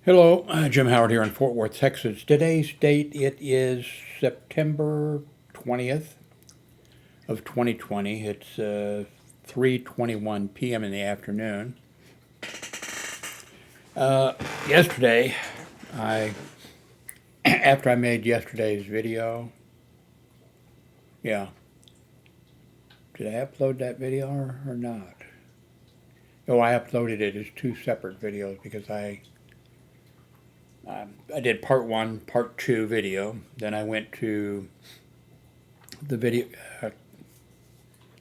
Hello, Jim Howard here in Fort Worth, Texas. Today's date, it is September 20th of 2020. It's 3:21 p.m. in the afternoon. Yesterday, I after I made yesterday's video, yeah, did I upload that video or not? Oh, I uploaded it as two separate videos because I did part one, part two video. Then I went to the video,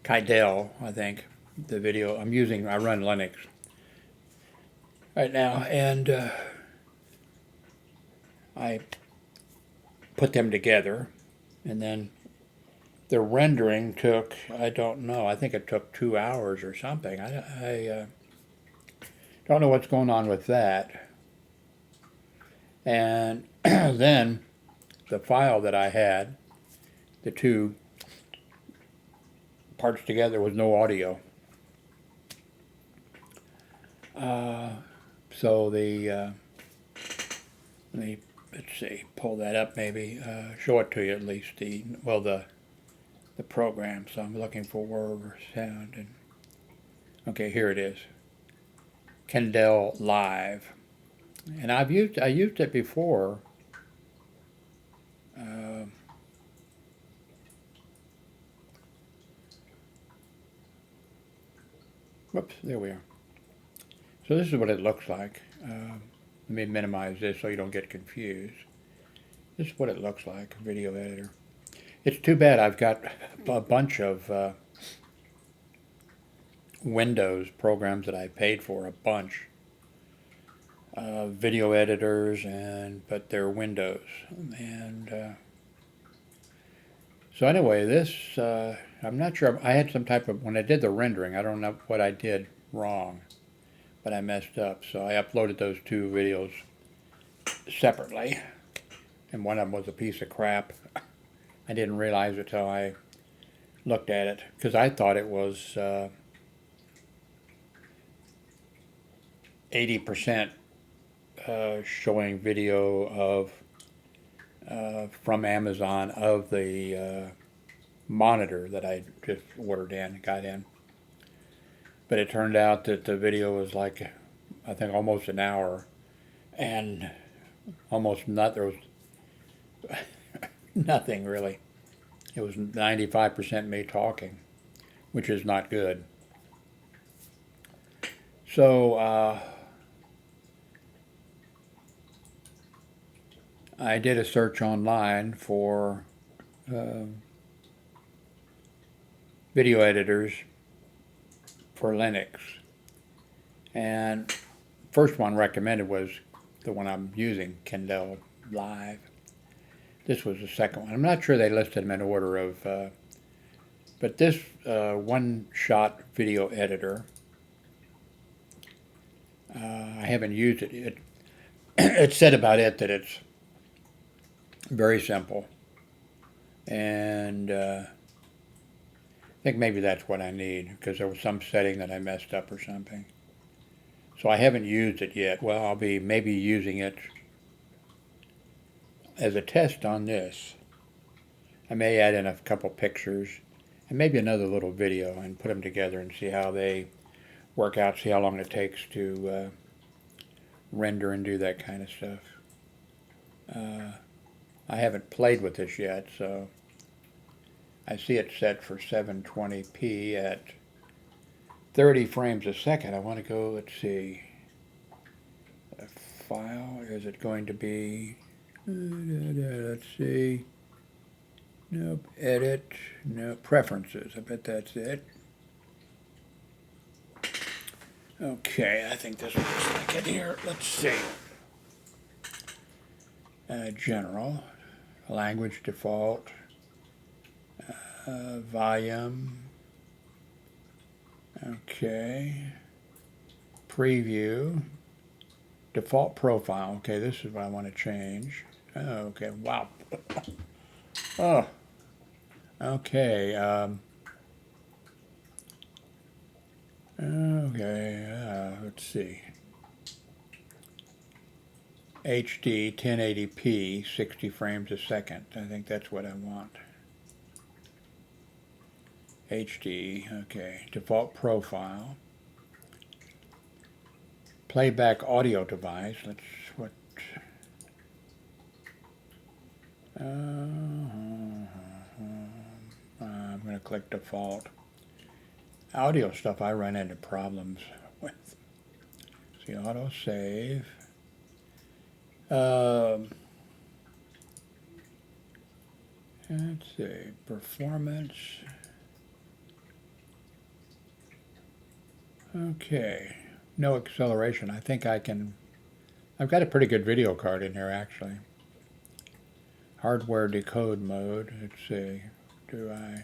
Kydell, I think, the video I'm using. I run Linux right now, and I put them together, and then the rendering took, I don't know, I think it took 2 hours or something. I don't know what's going on with that. And then the file that I had, the two parts together, was no audio. So let's see, pull that up maybe, show it to you at least, the program. So I'm looking for word sound, and okay, here it is, Kdenlive, and I used it before. Uh, Whoops, there we are. So this is what it looks like. Let me minimize this so you don't get confused. This is what it looks like, video editor. It's too bad I've got a bunch of Windows programs that I paid for, a bunch. Video editors, but they're Windows. And so anyway, I'm not sure. I had some type of, when I did the rendering, I don't know what I did wrong, but I messed up. So I uploaded those two videos separately, and one of them was a piece of crap. I didn't realize it till I looked at it, because I thought it was 80% showing video of from Amazon of the monitor that I just ordered in, got in. But it turned out that the video was like, I think, almost an hour, and almost not, there was nothing really. It was 95% me talking, which is not good. So I did a search online for video editors for Linux, and first one recommended was the one I'm using, Kdenlive. This was the second one. I'm not sure they listed them in order of, but this one-shot video editor, I haven't used it. It said about it that it's very simple, and I think maybe that's what I need, because there was some setting that I messed up or something. So I haven't used it yet. Well, I'll be maybe using it as a test on this. I may add in a couple pictures and maybe another little video and put them together and see how they work out, see how long it takes to render and do that kind of stuff. I haven't played with this yet, so I see it set for 720p at 30 frames a second. I want to go, let's see, a file, is it going to be, let's see, nope, edit, no, preferences, I bet that's it. Okay, I think this looks like it here. Let's see. General, language default, volume, okay, preview, default profile. Okay, this is what I want to change. Oh, okay, wow. Oh, okay. Okay, let's see. HD 1080p 60 frames a second. I think that's what I want. HD, okay. Default profile. Playback audio device. Let's what. I'm going to click default. Audio stuff I run into problems with. See, auto save. Let's see, performance. Okay, no acceleration. I think I can. I've got a pretty good video card in here actually. Hardware decode mode. Let's see. Do I?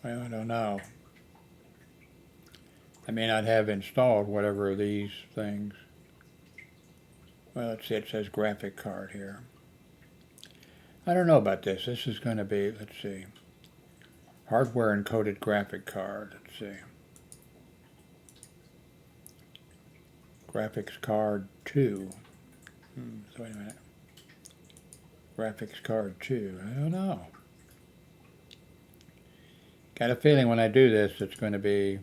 Well, I don't know. I may not have installed whatever of these things. Well, let's see. It says graphic card here. I don't know about this. This is going to be. Let's see. Hardware encoded graphic card. Let's see. Graphics card 2. So wait a minute. Graphics card 2. I don't know. Got a feeling when I do this it's going to be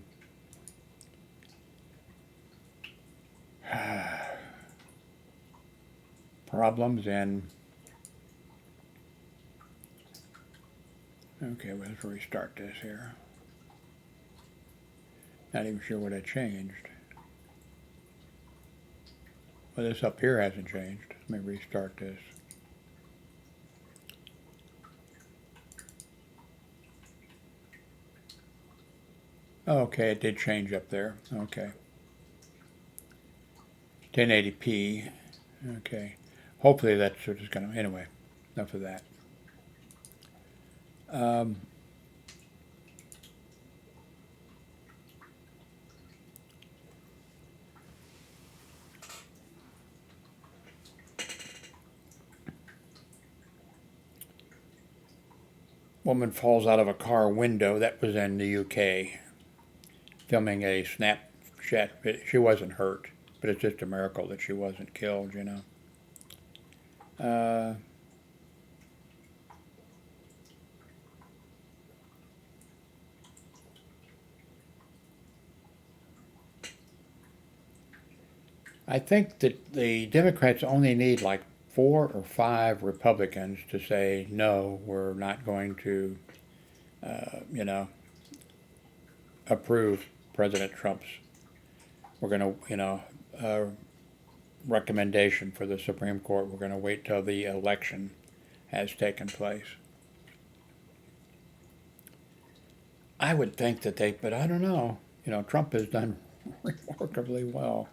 problems in. Okay, well, let's restart this here. Not even sure what I changed. Well, this up here hasn't changed. Let me restart this. Okay, it did change up there. Okay. 1080p. Okay. Hopefully that's what it's going to... Anyway, enough of that. Woman falls out of a car window. That was in the UK. Filming a Snapchat. She wasn't hurt, but it's just a miracle that she wasn't killed, you know. I think that the Democrats only need like 4 or 5 Republicans to say, no, we're not going to, approve President Trump's, we're going to, recommendation for the Supreme Court. We're going to wait till the election has taken place. I would think that but I don't know. Trump has done remarkably well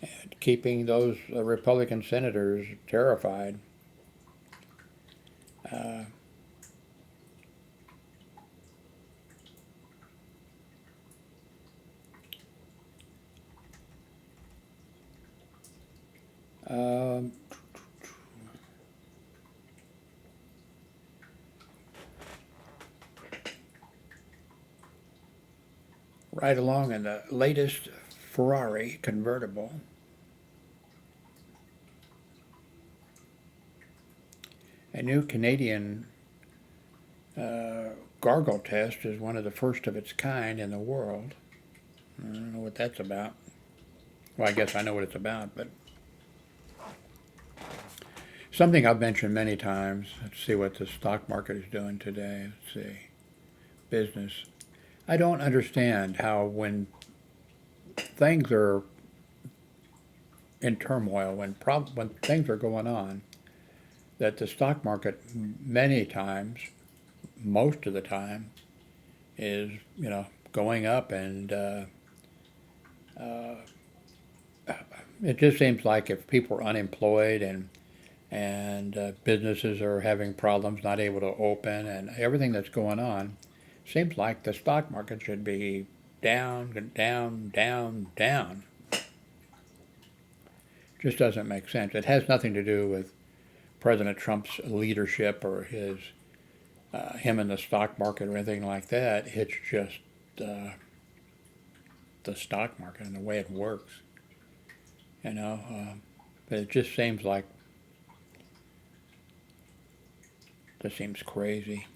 at keeping those Republican senators terrified. Right along in the latest Ferrari convertible. A new Canadian gargle test is one of the first of its kind in the world. I don't know what that's about. Well, I guess I know what it's about, but something I've mentioned many times. Let's see what the stock market is doing today. Let's see. Business. I don't understand how when things are in turmoil, when things are going on, that the stock market many times, most of the time, is going up, and it just seems like if people are unemployed and businesses are having problems, not able to open, and everything that's going on, seems like the stock market should be down, down, down, down. Just doesn't make sense. It has nothing to do with President Trump's leadership or him in the stock market or anything like that. It's just the stock market and the way it works. you know, but it just seems like, this seems crazy.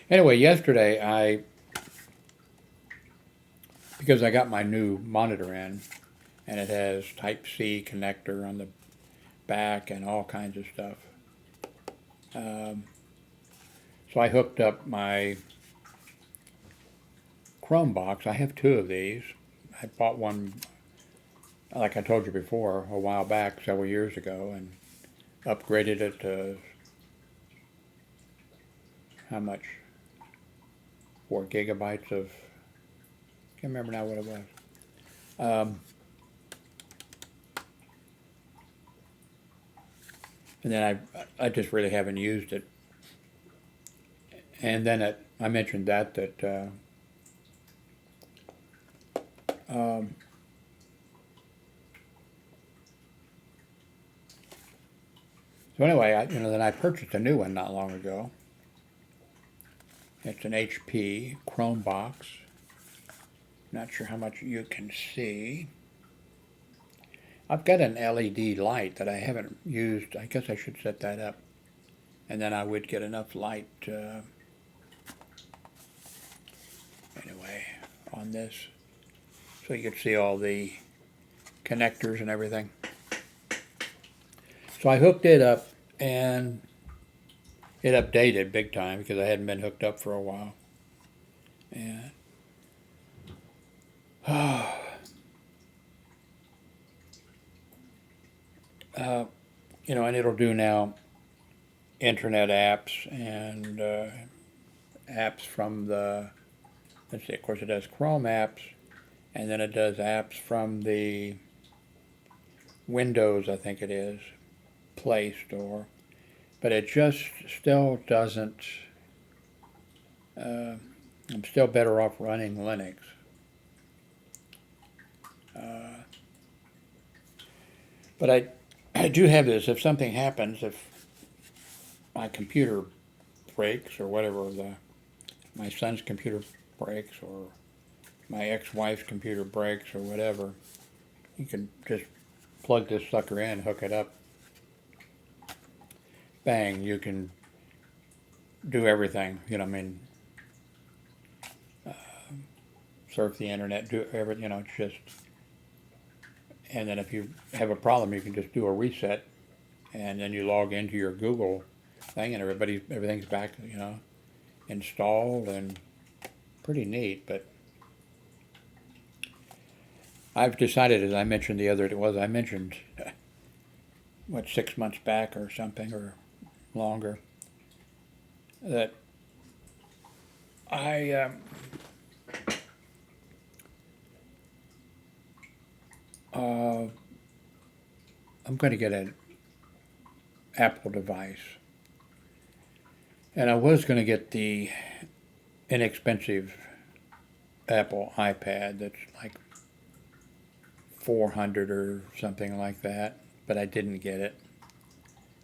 Anyway, yesterday because I got my new monitor in, and it has Type-C connector on the back and all kinds of stuff. So I hooked up my Chrome box. I have two of these. I bought one, like I told you before, a while back, several years ago, and upgraded it to, how much? 4 gigabytes of, can't remember now what it was. And then I just really haven't used it. And then I mentioned that so anyway, then I purchased a new one not long ago. It's an HP Chrome box. Not sure how much you can see. I've got an LED light that I haven't used. I guess I should set that up. And then I would get enough light, anyway, on this. So you could see all the connectors and everything. So I hooked it up, and it updated big time because I hadn't been hooked up for a while. And and it'll do now internet apps and apps from the, let's see, of course it does Chrome apps, and then it does apps from the Windows, I think it is, Play Store. But it just still doesn't, I'm still better off running Linux. But I do have this, if something happens, if my computer breaks or whatever, my son's computer breaks or my ex-wife's computer breaks or whatever, you can just plug this sucker in, hook it up, bang, you can do everything, surf the internet, do everything, it's just, and then if you have a problem, you can just do a reset, and then you log into your Google thing, and everything's back, installed, and pretty neat. But I've decided, as I mentioned I mentioned, 6 months back or something, or longer, that I'm going to get an Apple device. And I was going to get the inexpensive Apple iPad that's like $400 or something like that, but I didn't get it.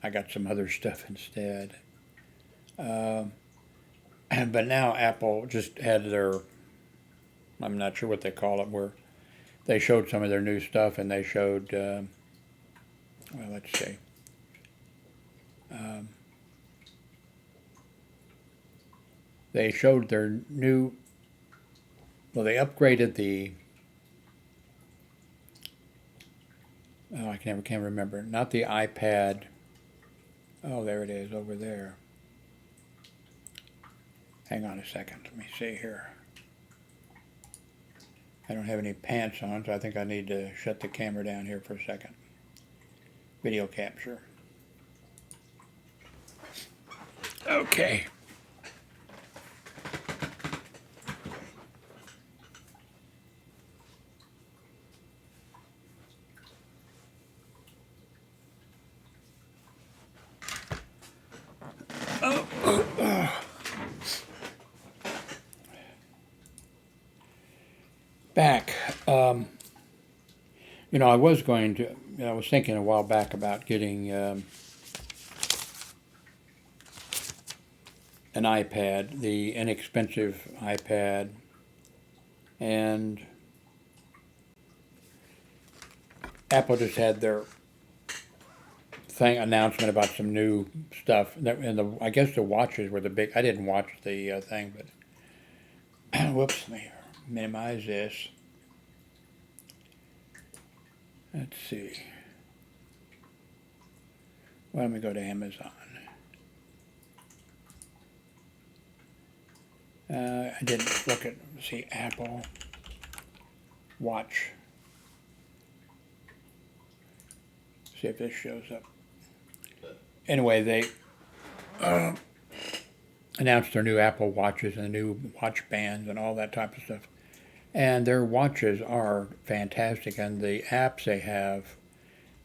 I got some other stuff instead. But now Apple just had I'm not sure what they call it, where they showed some of their new stuff, and they showed, let's see. They showed their new, they upgraded I can't remember, not the iPad. Oh, there it is, over there. Hang on a second, let me see here. I don't have any pants on, so I think I need to shut the camera down here for a second. Video capture. Okay. Back. I was thinking a while back about getting an iPad, the inexpensive iPad, And Apple just had their thing announcement about some new stuff, and I guess the watches were the big. I didn't watch the thing, but whoops, let me minimize this. Let's see. Why don't we go to Amazon? I didn't look at, see, Apple Watch. See if this shows up. Anyway, they announced their new Apple Watches and the new watch bands and all that type of stuff. And their watches are fantastic, and the apps they have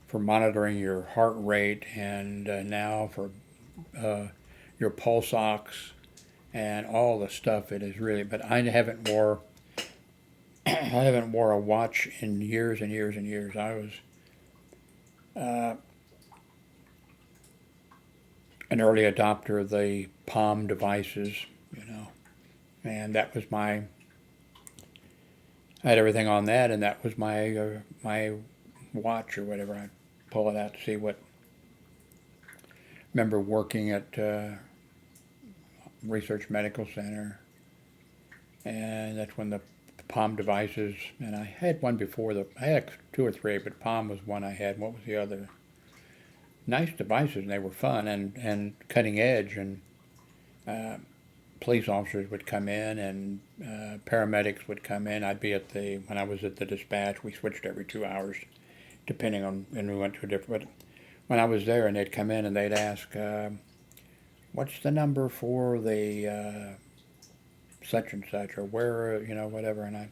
for monitoring your heart rate and now for your pulse ox and all the stuff, it is really, but I haven't wore a watch in years and years and years. I was an early adopter of the Palm devices, and that was I had everything on that, and that was my watch or whatever. I'd pull it out to see what. Remember working at Research Medical Center, and that's when the Palm devices, and I had one before I had two or three, but Palm was one I had. What was the other? Nice devices, and they were fun and cutting edge, and police officers would come in, and paramedics would come in. When I was at the dispatch, we switched every 2 hours, depending on, and we went to a different, but when I was there, and they'd come in and they'd ask, what's the number for the such and such, or where, whatever, and I'd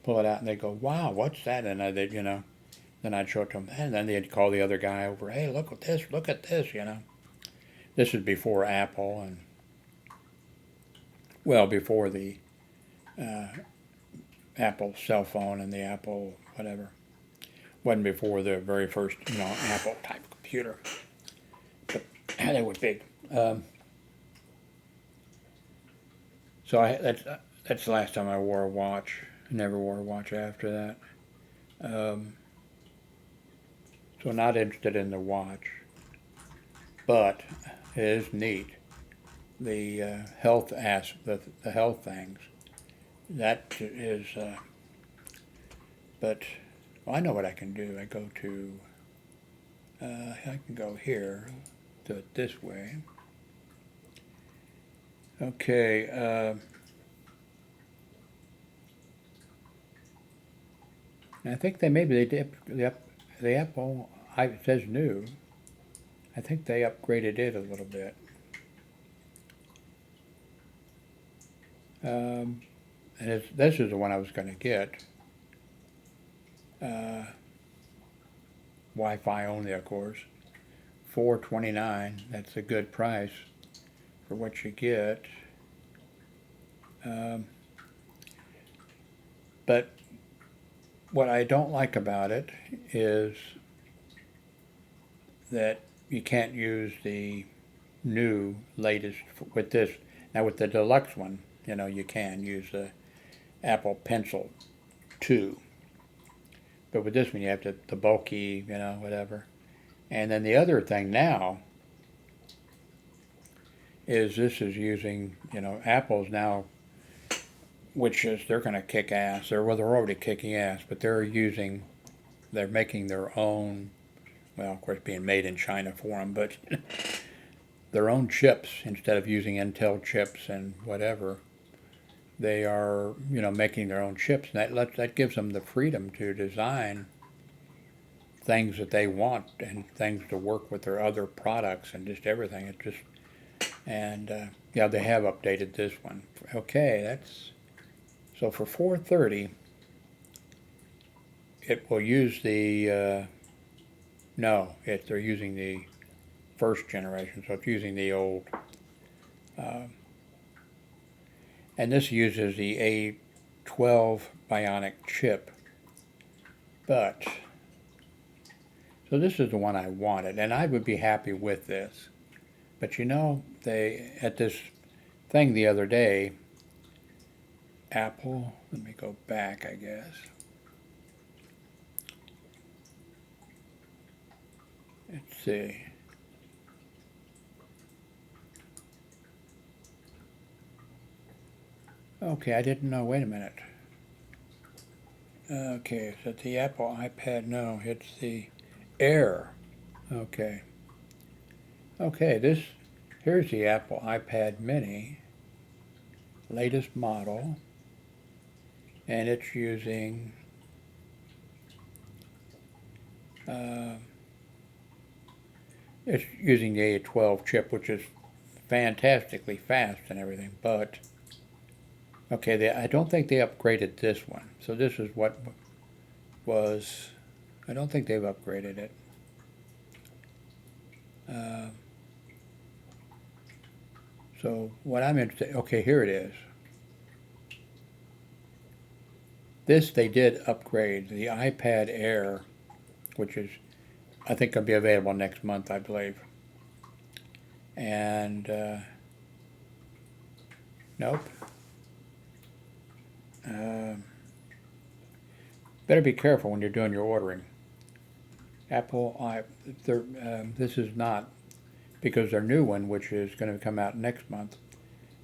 pull it out, and they'd go, wow, what's that? And then I'd show it to them, and then they'd call the other guy over, hey, look at this, This is before Apple, and, well, before the Apple cell phone and the Apple whatever. Wasn't before the very first, Apple type computer. But they were big. So that's the last time I wore a watch. I never wore a watch after that. So not interested in the watch, but it is neat. The the health things. That is, but well, I know what I can do. I go to, I can go here, do it this way. Okay. I think they did the Apple. It says new. I think they upgraded it a little bit. And this is the one I was going to get. Wi-Fi only, of course. $429. That's a good price for what you get. But what I don't like about it is that you can't use the new latest with this. Now with the deluxe one, you can use the Apple Pencil 2. But with this one, you have the bulky, whatever. And then the other thing now is this is using, Apple's now, which is, they're going to kick ass. They're already kicking ass, but they're making their own, well, of course, being made in China for them, but their own chips instead of using Intel chips and whatever. They are, making their own chips, and that gives them the freedom to design things that they want and things to work with their other products and just everything. They have updated this one. Okay, so for $430, it will use they're using the first generation, so it's using the old. And this uses the A12 Bionic chip. So this is the one I wanted, and I would be happy with this. But they, at this thing the other day, Apple. Let me go back, I guess. Let's see. Okay, I didn't know. Wait a minute. Okay, is it the Apple iPad? No, it's the Air. Okay. Okay, here's the Apple iPad Mini, latest model, and it's using the A12 chip, which is fantastically fast and everything, but okay, I don't think they upgraded this one. So this is what was, I don't think they've upgraded it. So what I'm interested, okay, here it is. This they did upgrade, the iPad Air, which is, I think, going to be available next month, I believe. And, nope. Better be careful when you're doing your ordering. This is not, because their new one, which is going to come out next month,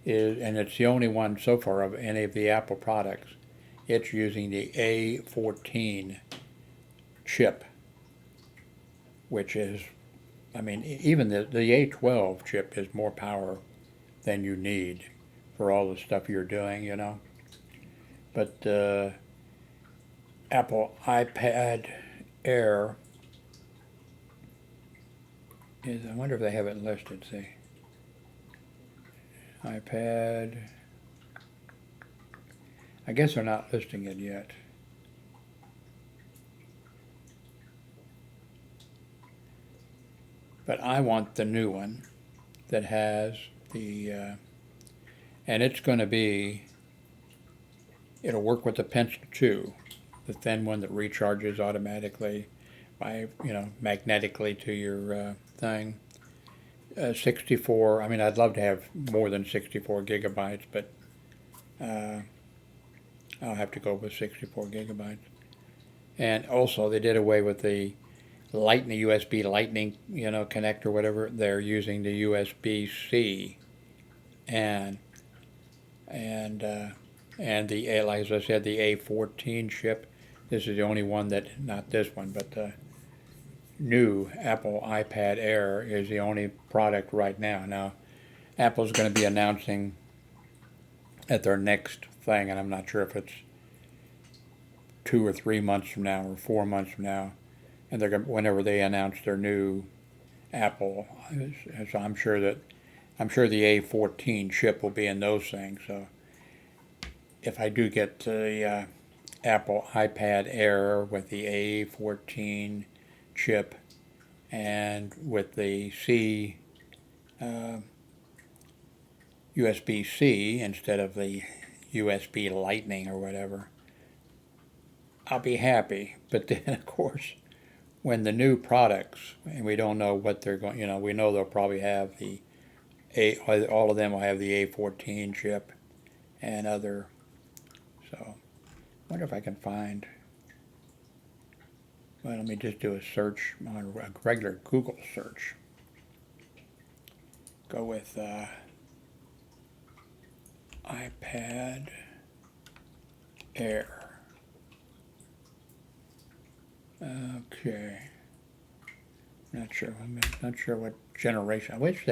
and it's the only one so far of any of the Apple products, it's using the A14 chip, which is, I mean, even the A12 chip is more power than you need for all the stuff you're doing, you know. But Apple iPad Air is, I wonder if they have it listed, see. iPad, I guess they're not listing it yet. But I want the new one that has the, and it's going to be, it'll work with the Pencil 2, the thin one that recharges automatically by, magnetically to your thing. 64, I mean, I'd love to have more than 64 gigabytes, but I'll have to go with 64 gigabytes. And also, they did away with the USB Lightning, connector, whatever. They're using the USB-C, and the, like as I said, the A14 chip. This is the only one that, not this one, but the new Apple iPad Air is the only product right now. Now, Apple's going to be announcing at their next thing, and I'm not sure if it's 2 or 3 months from now or 4 months from now, and they're going, whenever they announce their new Apple, so I'm sure the A14 chip will be in those things. So if I do get the Apple iPad Air with the A14 chip and with the USB-C instead of the USB Lightning or whatever, I'll be happy. But then, of course, when the new products, and we don't know what they're going, we know they'll probably have all of them will have the A14 chip and other. So, I wonder if I can find, well, let me just do a search on a regular Google search. Go with iPad Air. Okay. Not sure. I'm not sure what generation. I wish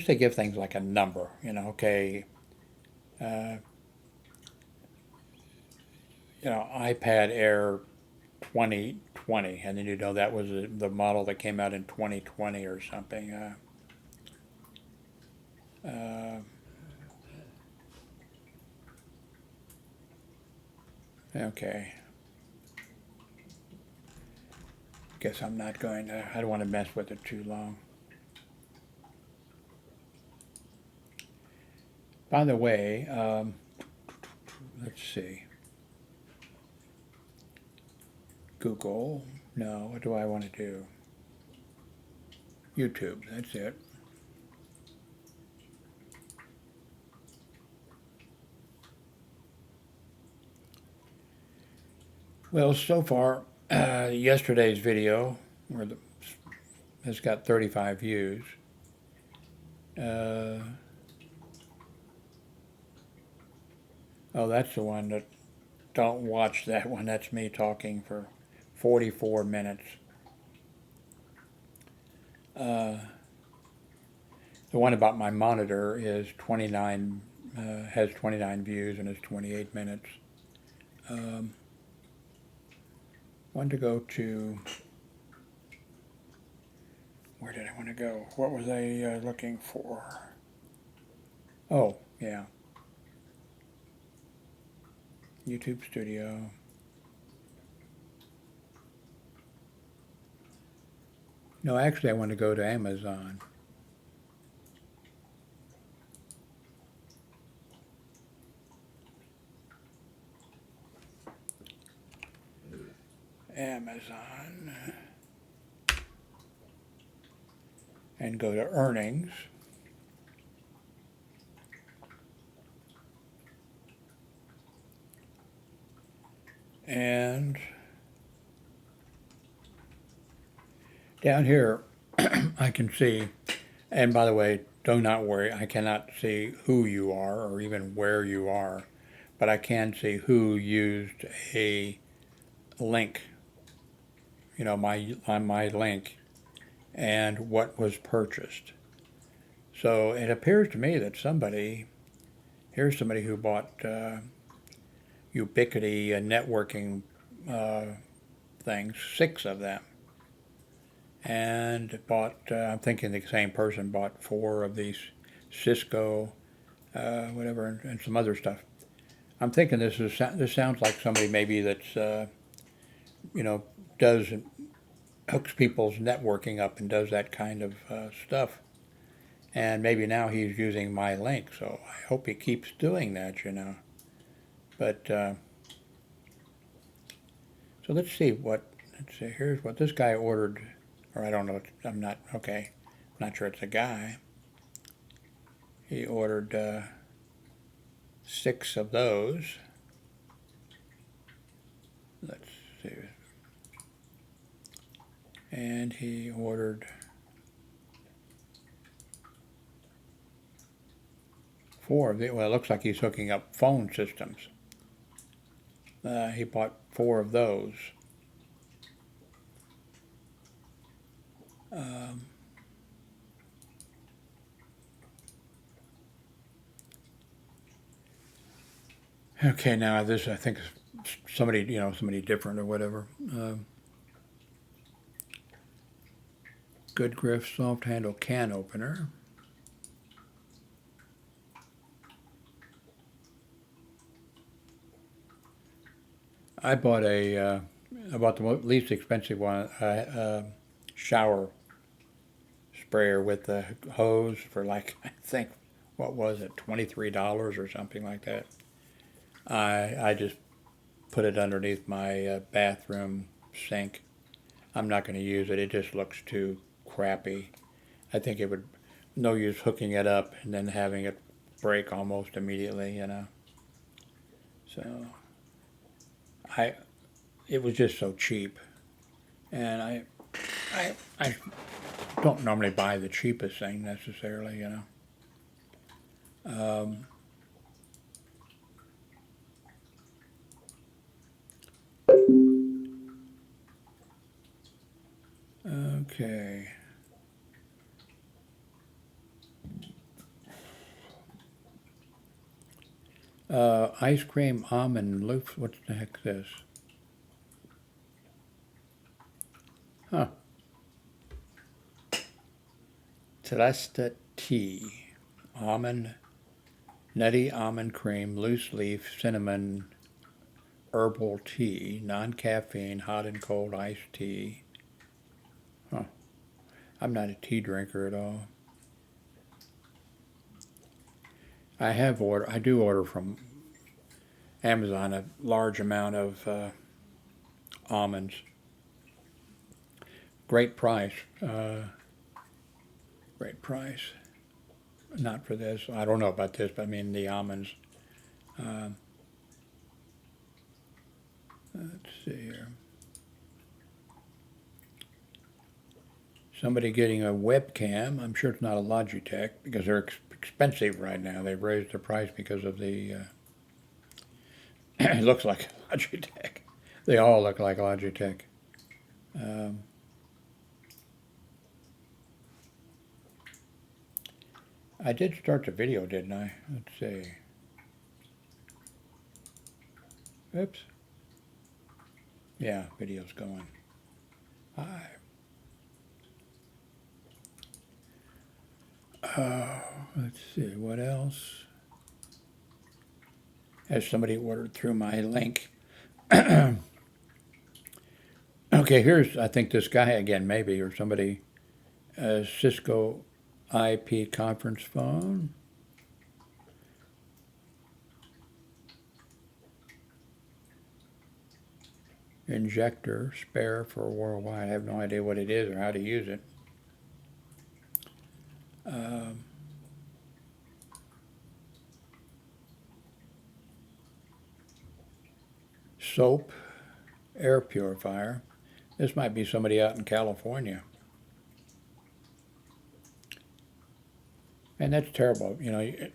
they give things like a number. Okay. iPad Air 2020, and then that was the model that came out in 2020 or something. Okay. Guess I'm not going to, I don't want to mess with it too long. By the way, let's see. Google, no, what do I want to do? YouTube, that's it. Well, so far, yesterday's video has got 35 views. Uh, oh, that's the one that, don't watch that one. That's me talking for 44 minutes. Uh, the one about my monitor is 29, has 29 views and is 28 minutes. Want to go to, where did I want to go? What was I looking for? Oh, yeah. YouTube Studio. No, actually, I want to go to Amazon. Amazon. And go to earnings. And down here, I can see, and by the way, do not worry, I cannot see who you are or even where you are, but I can see who used a link, my link, and what was purchased. So it appears to me that here's somebody who bought Ubiquity networking things, 6 of them, and bought, I'm thinking the same person bought 4 of these Cisco, whatever, and some other stuff. I'm thinking this sounds like somebody maybe that's, you know, does, hooks people's networking up and does that kind of stuff. And maybe now he's using my link, so I hope he keeps doing that. But, so let's see, here's what this guy ordered, or I don't know, I'm not sure it's a guy. He ordered 6 of those. Let's see. And he ordered 4 of the, well, it looks like he's hooking up phone systems. He bought 4 of those. Okay, now this I think is somebody different or whatever. Good Griff soft handle can opener. I bought the least expensive one, shower sprayer with the hose for like, I think, what was it, $23 or something like that. I just put it underneath my bathroom sink. I'm not going to use it. It just looks too crappy. I think it would no use hooking it up and then having it break almost immediately. So I it was just so cheap, and I don't normally buy the cheapest thing necessarily. Okay. Ice cream almond loaf. What the heck is this? Huh. Celesta tea. Nutty almond cream, loose leaf, cinnamon, herbal tea, non-caffeine, hot and cold iced tea. Huh. I'm not a tea drinker at all. I do order from Amazon a large amount of almonds. Great price. Great price. Not for this. I don't know about this, but I mean the almonds. Let's see here. Somebody getting a webcam. I'm sure it's not a Logitech because they're expensive right now. They've raised the price because of the. It looks like Logitech. They all look like Logitech. I did start the video, didn't I? Let's see. Oops. Yeah, video's going. Hi. Let's see, what else? Has somebody ordered through my link? Okay, here's, I think this guy again, maybe, or somebody, Cisco IP conference phone. Injector, spare for worldwide. I have no idea what it is or how to use it. Soap, air purifier. This might be somebody out in California. And that's terrible. You know, you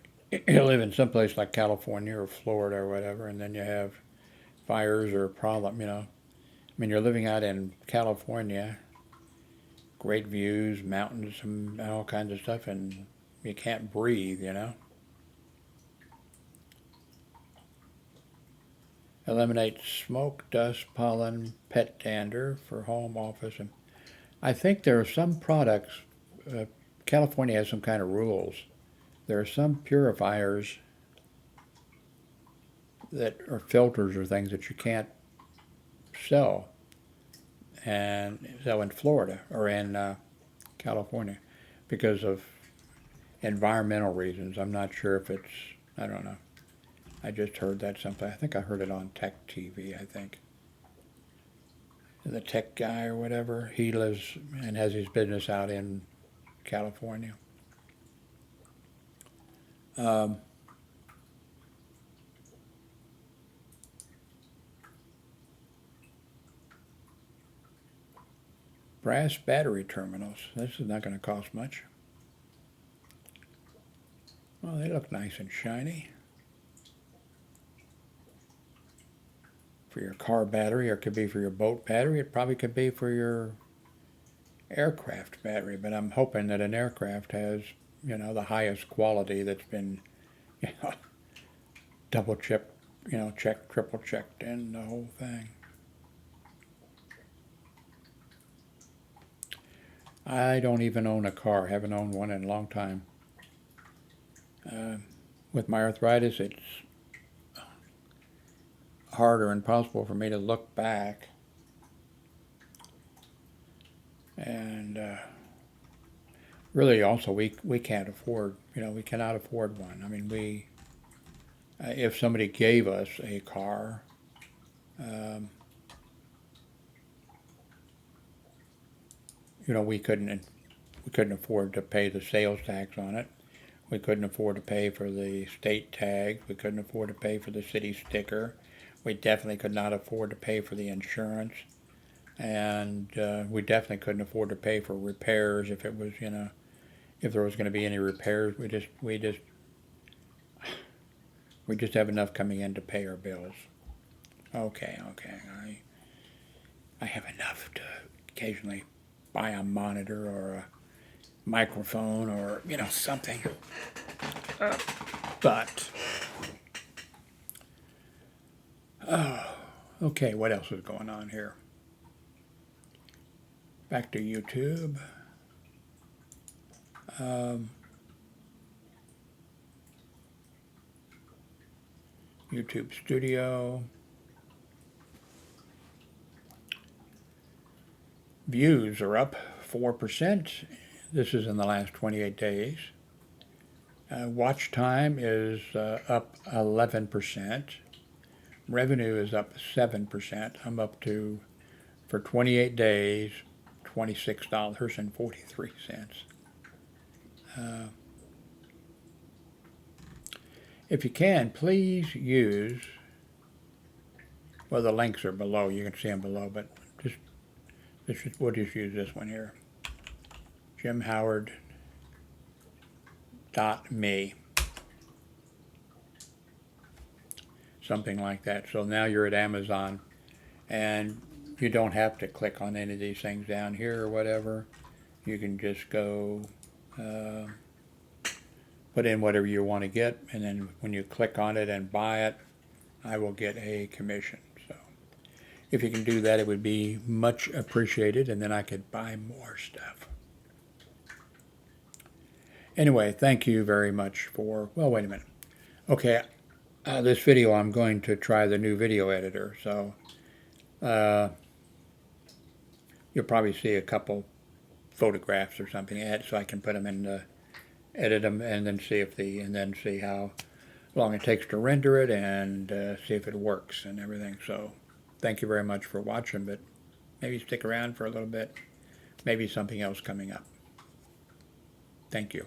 live in some place like California or Florida or whatever, and then you have fires or a problem, you know. I mean, you're living out in California, great views, mountains, and all kinds of stuff, and you can't breathe, you know. Eliminate smoke, dust, pollen, pet dander for home, office, and I think there are some products. California has some kind of rules. There are some purifiers that are filters or things that you can't sell, and sell in Florida or in California because of environmental reasons. I'm not sure if it's, I don't know. I just heard that someplace. I think I heard it on Tech TV, I think. The tech guy or whatever, he lives and has his business out in California. Brass battery terminals. This is not going to cost much. Well, they look nice and shiny. For your car battery, or it could be for your boat battery. It probably could be for your aircraft battery, but I'm hoping that an aircraft has, you know, the highest quality that's been, you know, double checked, you know, checked, triple checked, and the whole thing. I don't even own a car. Haven't owned one in a long time. With my arthritis, it's hard or impossible for me to look back. And really also we can't afford, you know, we cannot afford one. I mean, we, if somebody gave us a car, you know, we couldn't afford to pay the sales tax on it. We couldn't afford to pay for the state tag. We couldn't afford to pay for the city sticker. We definitely could not afford to pay for the insurance. And we definitely couldn't afford to pay for repairs if it was, you know, if there was going to be any repairs. We just have enough coming in to pay our bills. Okay. I have enough to occasionally buy a monitor or a microphone or, you know, something. But okay, what else is going on here? Back to YouTube. YouTube Studio. Views are up 4%. This is in the last 28 days. Watch time is up 11%. Revenue is up 7%. I'm up to, for 28 days, $26.43. If you can, please use Well, the links are below. You can see them below, but we'll just use this one here. JimHoward.me. Something like that. So now you're at Amazon, and you don't have to click on any of these things down here or whatever. You can just go put in whatever you want to get, and then when you click on it and buy it, I will get a commission. So if you can do that, it would be much appreciated, and then I could buy more stuff. Anyway, thank you very much for, well, wait a minute. Okay, this video, I'm going to try the new video editor, so you'll probably see a couple photographs or something added, so I can put them in the, edit them, and then see how long it takes to render it, and see if it works and everything. So thank you very much for watching, but maybe stick around for a little bit, maybe something else coming up. Thank you.